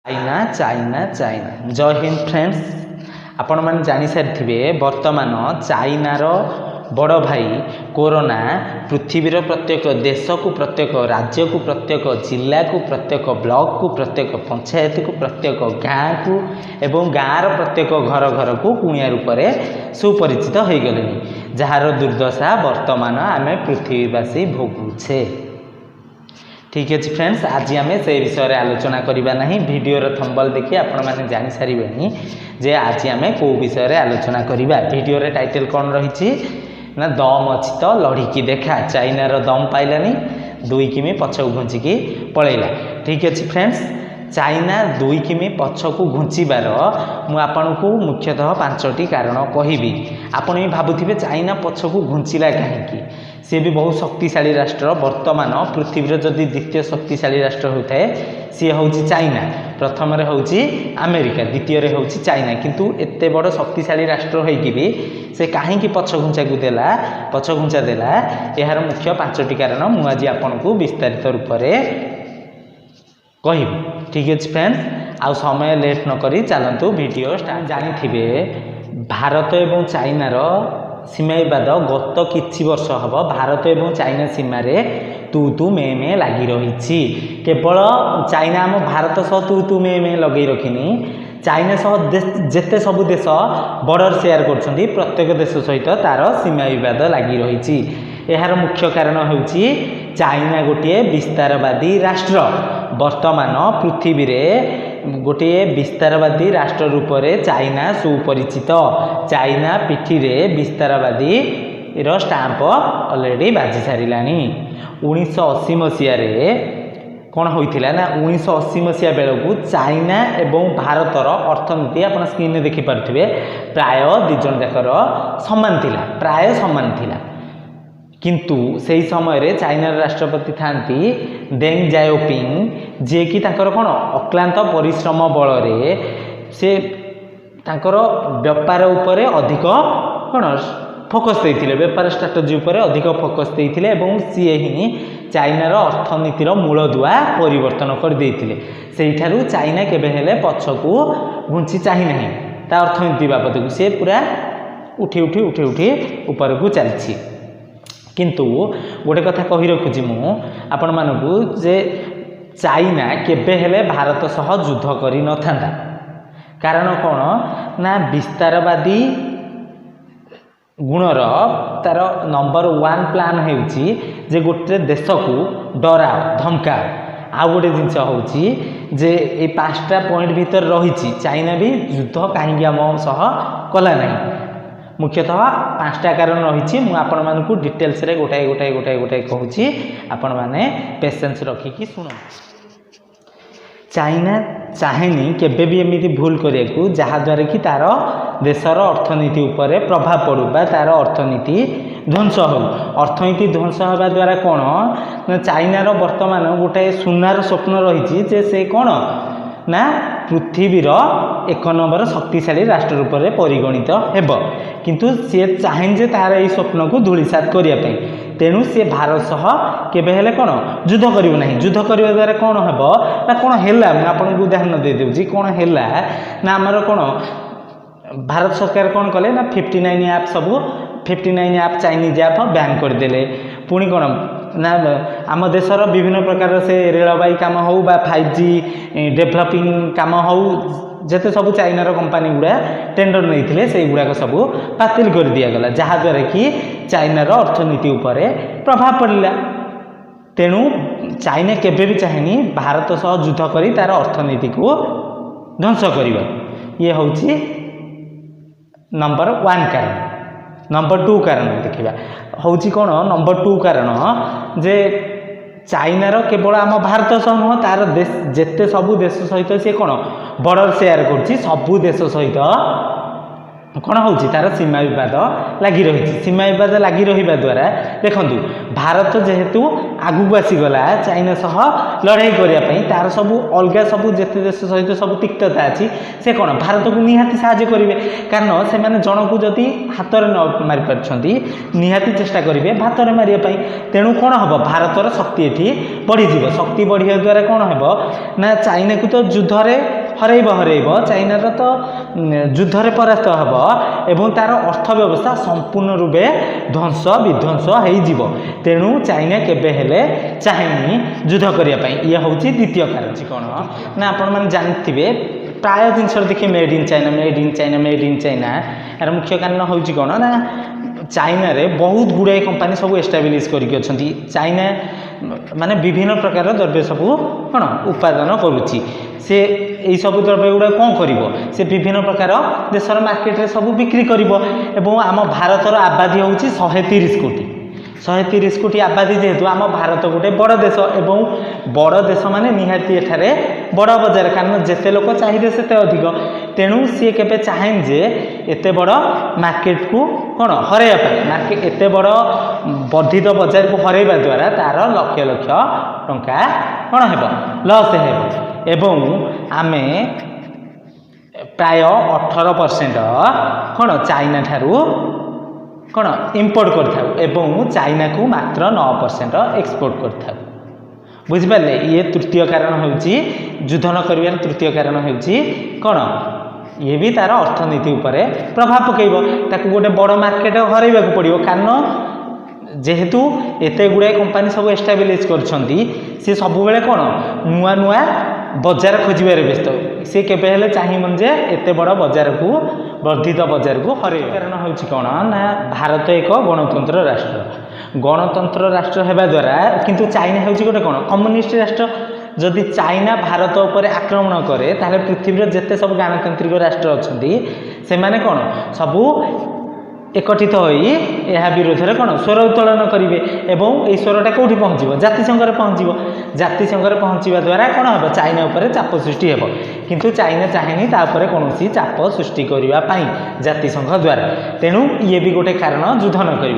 China China China जय Hind friends. आपण मैंने जानी सारी वर्तमान चाइनार बड़ भाई कोरोना पृथ्वीर प्रत्येक देश को प्रत्येक राज्य को प्रत्येक जिला को प्रत्येक ब्लॉक को प्रत्येक पंचायत को प्रत्येक गाँ को एवं गाँव प्रत्येक घर घर को कुणिया रूप में सुपरिचित हो गले, जार दुर्दशा वर्तमान आम पृथ्वीवासी भोगुछे। ठीक है फ्रेंड्स, आज आम से विषय आलोचना करवा ना। वीडियोर थंबनेल देखि आपण मैंने जानी सारे जे आज आम कौ विषय आलोचना करवा। वीडियोर टाइटल कौन रही ना, दम अच्छी तो लड़िकी देखा, चाइनार दम पाइलानी 2 किमी पछक घुंचिकी पलैला। ठीक अच्छे फ्रेंड्स, चाइना 2 किमी पछक घुंचार मुझे मुख्यतः 5टी कारण कहबी। आपण भी भावुवे चाइना पछक घुंचला कहीं, सी भी बहुत शक्तिशाली राष्ट्र। वर्तमान पृथ्वीर जदि द्वितीय शक्तिशाली राष्ट्र होता है सी हूँ चाइना, प्रथम हूँ अमेरिका, द्वितीय हूँ चाइना। किंतु एते बड़ शक्तिशाली राष्ट्र होइकी भी से कहीं पछ घुंचा को देला, पछ घुंचा देला, यार मुख्य 5टी कारण मुझे आज आपन को विस्तारित रूप में कहबी। ठीक अच्छे फ्रेंड्स, आउ समय लेट न करी चलतु वीडियो स्टार्ट। जानी भारत एवं चाइनार सीमा विवाद गत किछि वर्ष हम भारत एवं चाइना सीमार तू मे मे लगी रही। केवल चाइना आम भारत सह तू मे मे लगे रखिनी, चाइना सह जेते सबु देश बॉर्डर शेयर कर प्रत्येक देश सहित तार सीमा विवाद लगी रही। यार मुख्य कारण हूँ चाइना गोटे विस्तारवादी राष्ट्र। वर्तमान पृथ्वी रे गोटे विस्तारवादी राष्ट्र रूप में चाइना सुपरिचित। चाइना पिठी रे विस्तारवादी स्टाम्प ऑलरेडी बाजी सारा। 1980 मसीह कौन होता ना, 1980 मसीहा बेलू चाइना एवं भारतर अर्थनीति आप स्क्रीन में देखिपे प्राय 2 जन जाकर सामान थिला, प्राय सामान थिला। किंतु से समय रे चाइनार राष्ट्रपति थांती देंग जाओपिंग, जे कि तांकर कौन अक्लांत परिश्रम बल से तांकर व्यापार उपरे अधिक कौन फोकस देइथिले, व्यापार स्ट्राटेजी उपरे अधिक फोकस देइथिले एवं सी ही चाइनार अर्थनीतिर मूलदुआ परिवर्तन कर देइथिले। सेइठारु चाइना केबे हेले पछकू घुंची चाहि नाही, ता अर्थनीति बाबत को से पूरा उठी उठी उठी उठी ऊपर को चलछि। किंतु गोटे कथा कही रखुची मु आपण मानकू जे चाइना केबे हेले भारत सह युद्ध करि न थांदा। कारण कौन ना, विस्तारवादी गुणर तार नंबर 1 प्लान होउची जे गोटे देश को डराओ धमकाओ। आ गोटे जिनस हूँ जे ये 5टा पॉइंट भीतर रही चाइना भी युद्ध कहीं आम सह कला नहीं। मुख्यतः 5टा कारण रही, आपण मानकू डिटेल्स रे गोटाए गोटाए गोटाए गोटाए कहूँ, आपण माने पेशेंस रखिकी शुण। चाइना चाहेनी केबे भी एमती भूल करिया जहाद्वारा कि तार देशर अर्थनीति उपरे प्रभाव पड़ू बा तार अर्थनीति ध्वंस हो। अर्थनीति ध्वंस होगा द्वारा कौन ना, चाइनार वर्तमान गोटे सुनार स्वप्न रही से कौन ना पृथ्वीर 1 नंबर शक्तिशाली राष्ट्र रूप में परिगणित हेब। किंतु सी चाहे जे तार यही स्वप्न को धूलिसात करने, तेणु सी भारत सह केबे हेले कौन युद्ध करिवो नहीं। युद्ध करने द्वारा कौन हेब ना, कौन हैला मैं आपको उदाहरण दे देउछि। कौन हैला ना, आमर कौन भारत सरकार कौन कले ना 59 ऐप सब 59 ऐप चाइनीज ऐप बैन करदेले। पुणी कौन ना आम देशर विभिन्न प्रकार से रेलवाई काम हो बा 5G डेभलपिंग काम हो, जेते सब चाइनार कंपानी गुड़ा टेंडर नहीं से गुड़ाक सब बातिल कर दिगला, जहाद्वारा कि चाइनार अर्थनीति उपरे प्रभाव पड़ला। तेणु चाइना केबे भी चाहेनी भारत सह युद्ध करी तार अर्थनीति को ध्वंस करबा। ये हूँ नंबर 1 कारण। नंबर 2 कारण देखा हूँ कौन, नंबर 2 कारण जे चाइनार केवल आम भारत सह नुह, तार देश जेते सबू देश सहित सी कौन बॉर्डर शेयर कर सबू देश सहित କ'ଣ ହେଉଛି ତାର ସୀମା ବିବାଦ ଲାଗି ରହିଛି। ସୀମା ବିବାଦ ଲାଗି ରହିବା ଦ୍ୱାରା ଦେଖନ୍ତୁ ଭାରତ ଯେହେତୁ ଆଗକୁ ଆସିଗଲା ଚାଇନା ସହ ଲଢ଼େଇ କରିବା ପାଇଁ, ତାର ସବୁ ଅଲଗା ସବୁ ଯେତେ ଦେଶ ସହିତ ସବୁ ତିକ୍ତତା ଅଛି ସେ କ'ଣ ଭାରତକୁ ନିହାତି ସାହାଯ୍ୟ କରିବେ, କାରଣ ସେମାନେ ଜଣକୁ ଯଦି ହାତରେ ନ ମାରିପାରୁଛନ୍ତି ନିହାତି ଚେଷ୍ଟା କରିବେ ଭାତରେ ମାରିବା ପାଇଁ। ତେଣୁ କ'ଣ ହେବ ଭାରତର ଶକ୍ତି ଏଠି ବଢ଼ିଯିବ। ଶକ୍ତି ବଢ଼ିବା ଦ୍ୱାରା କ'ଣ ହେବ ନା ଚାଇନାକୁ ତ ଯୁଦ୍ଧରେ ହରେଇବ, ଚାଇନାର ତ ଯୁଦ୍ଧରେ ପରାସ୍ତ ହେବ ଏବଂ ତାର ଅର୍ଥ ବ୍ୟବସ୍ଥା ସମ୍ପୂର୍ଣ୍ଣ ରୂପେ ଧ୍ୱଂସ ବିଧ୍ୱଂସ ହୋଇଯିବ। ତେଣୁ ଚାଇନା କେବେ ହେଲେ ଚାହେଁନି ଯୁଦ୍ଧ କରିବା ପାଇଁ। ଇଏ ହେଉଛି ଦ୍ୱିତୀୟ କାରଣ। କ'ଣ ନା ଆପଣମାନେ ଜାଣିଥିବେ ପ୍ରାୟ ଜିନିଷରେ ଦେଖିବେ ମେଡ୍ ଇନ୍ ଚାଇନା। ଏହାର ମୁଖ୍ୟ କାରଣ ହେଉଛି କ'ଣ ନା ଚାଇନାରେ ବହୁତ ଗୁଡ଼ାଏ କମ୍ପାନୀ ସବୁ ଏଷ୍ଟାବ୍ଲିଶ୍ କରିକି ଅଛନ୍ତି। ଚାଇନା ମାନେ ବିଭିନ୍ନ ପ୍ରକାର ଦ୍ରବ୍ୟ ସବୁ କ'ଣ ଉତ୍ପାଦନ କରୁଛି। ସେ ଏଇସବୁ ଦ୍ରବ୍ୟ ଗୁଡ଼ା କ'ଣ କରିବ, ସେ ବିଭିନ୍ନ ପ୍ରକାର ଦେଶର ମାର୍କେଟରେ ସବୁ ବିକ୍ରି କରିବ। ଏବଂ ଆମ ଭାରତର ଆବାଦୀ ହେଉଛି 130 କୋଟି। 130 କୋଟି ଆବାଦୀ ଯେହେତୁ ଆମ ଭାରତ ଗୋଟେ ବଡ଼ ଦେଶ ଏବଂ ବଡ଼ ଦେଶ ମାନେ ନିହାତି ଏଠାରେ ବଡ଼ ବଜାର, କାରଣ ଯେତେ ଲୋକ ଚାହିଦା ସେତେ ଅଧିକ। ତେଣୁ ସିଏ କେବେ ଚାହେଁନି ଯେ ଏତେ ବଡ଼ ମାର୍କେଟକୁ କ'ଣ ହରାଇବା ପାଇଁ, ଏତେ ବଡ଼ ବର୍ଦ୍ଧିତ ବଜାରକୁ ହରାଇବା ଦ୍ୱାରା ତାର ଲକ୍ଷ ଲକ୍ଷ ଟଙ୍କା କ'ଣ ହେବ ଲସ୍ ହେବ। ଏବଂ ଆମେ ପ୍ରାୟ 18% କ'ଣ ଚାଇନା ଠାରୁ କ'ଣ ଇମ୍ପୋର୍ଟ କରିଥାଉ ଏବଂ ଚାଇନାକୁ ମାତ୍ର 9% ଏକ୍ସପୋର୍ଟ କରିଥାଉ। ବୁଝିପାରିଲେ? ଇଏ ତୃତୀୟ କାରଣ ହେଉଛି ଯୁଦ୍ଧ ନ କରିବାର ତୃତୀୟ କାରଣ ହେଉଛି କ'ଣ, ଇଏ ବି ତାର ଅର୍ଥନୀତି ଉପରେ ପ୍ରଭାବ ପକାଇବ। ତାକୁ ଗୋଟେ ବଡ଼ ମାର୍କେଟ ହରାଇବାକୁ ପଡ଼ିବ, କାରଣ ଯେହେତୁ ଏତେ ଗୁଡ଼ାଏ କମ୍ପାନୀ ସବୁ ଏଷ୍ଟାବ୍ଲିଶ୍ କରିଛନ୍ତି, ସେ ସବୁବେଳେ କ'ଣ ନୂଆ ନୂଆ ବଜାର ଖୋଜିବାରେ ବ୍ୟସ୍ତ। ସେ କେବେ ହେଲେ ଚାହିଁବନି ଯେ ଏତେ ବଡ଼ ବଜାରକୁ ବର୍ଦ୍ଧିତ ବଜାରକୁ ହରାଇବ। କାରଣ ହେଉଛି କ'ଣ ନା ଭାରତ ଏକ ଗଣତନ୍ତ୍ର ରାଷ୍ଟ୍ର ହେବା ଦ୍ୱାରା, କିନ୍ତୁ ଚାଇନା ହେଉଛି ଗୋଟେ କ'ଣ କମ୍ୟୁନିଷ୍ଟ ରାଷ୍ଟ୍ର। ଯଦି ଚାଇନା ଭାରତ ଉପରେ ଆକ୍ରମଣ କରେ ତାହେଲେ ପୃଥିବୀର ଯେତେ ସବୁ ଗଣତାନ୍ତ୍ରିକ ରାଷ୍ଟ୍ର ଅଛନ୍ତି ସେମାନେ କ'ଣ ସବୁ एकत्रित होई यह विरोध में कौन स्वर उत्तोलन करेंगे और ये स्वरटा कौटी पहुँचो जातिसंघ पहुँचो जातिसंघ पहुँचा द्वारा कौन हम चाइना उपर चाप सृष्टि हो किंतु चाइना चाहेनी तापर कौन चाप सृष्टि करने जातिसंघ द्वारा तेणु ये भी गोटे कारण युद्ध न कर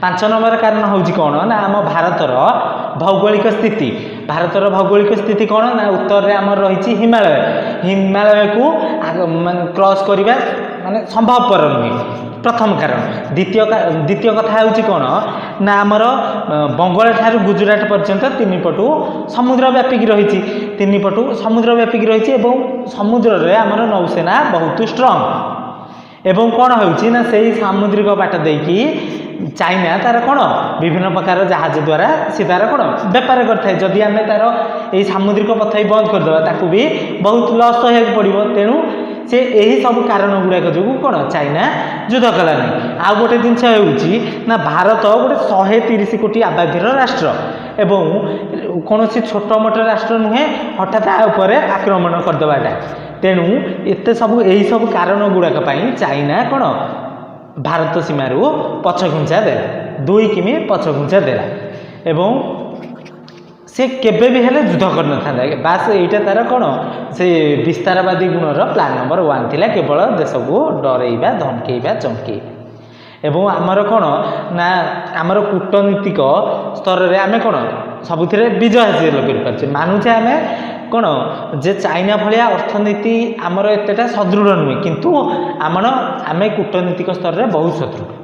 5 नंबर कारण हूँ कौन ना आम भारतर भौगोलिक स्थिति भारतर भौगोलिक स्थिति कौन ना उत्तर में आम रही हिमालय हिमालय को क्रॉस करवा माने संभवपर नुहे प्रथम कारण द्वितीय कथा हूँ कौन ना आमर बंगाल ठारू गुजरात पर्यंत 3 पटू समुद्र व्यापिक रही 3 पटू समुद्र व्यापिक रही समुद्र में आमर नौसेना बहुत स्ट्रंग एवं कौन होची ना से सामुद्रिक बाट देकी चाइना तार कौन विभिन्न प्रकार जहाज द्वारा सी तार कौन बेपार करए जदि आम तार ये सामुद्रिक पथ ही बंद करदे ताकू भी बहुत लस सहयोग पड़ो तेणु से यही सब कारण गुड़ाक जो कौन चाइना युद्ध कला नहीं आउ गोटे जिनस ना भारत गोटे 130 कोटी आबादीर राष्ट्र एवं कौन छोट मोट राष्ट्र नुहे हठात आक्रमण करदेवाटा तेणु एत सब यही सब कारण गुड़ाक चाइना कौन भारत सीमारू पछघुंचा देला 2 किमी पछघुंचा देला एवं से केबे भी हेले युद्ध करना था बास यहीटा तार कौन से विस्तारवादी गुणर प्लान नंबर 1 थिला केवल देश को डरइबा धमकेइबा चमकेइबा एवं आमर कौन ना आमर कूटनीतिक स्तर में आम कौन सबुथिरे विजय हासिल कर मानुचे आम कौन जे चाइना भाया अर्थनीति आमर एतेटा सदृढ़ नुहे किंतु आमर आम कूटनीतिक स्तर में बहुत सदृढ़।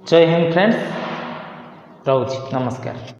जय हिंद फ्रेंड्स, रोची नमस्कार।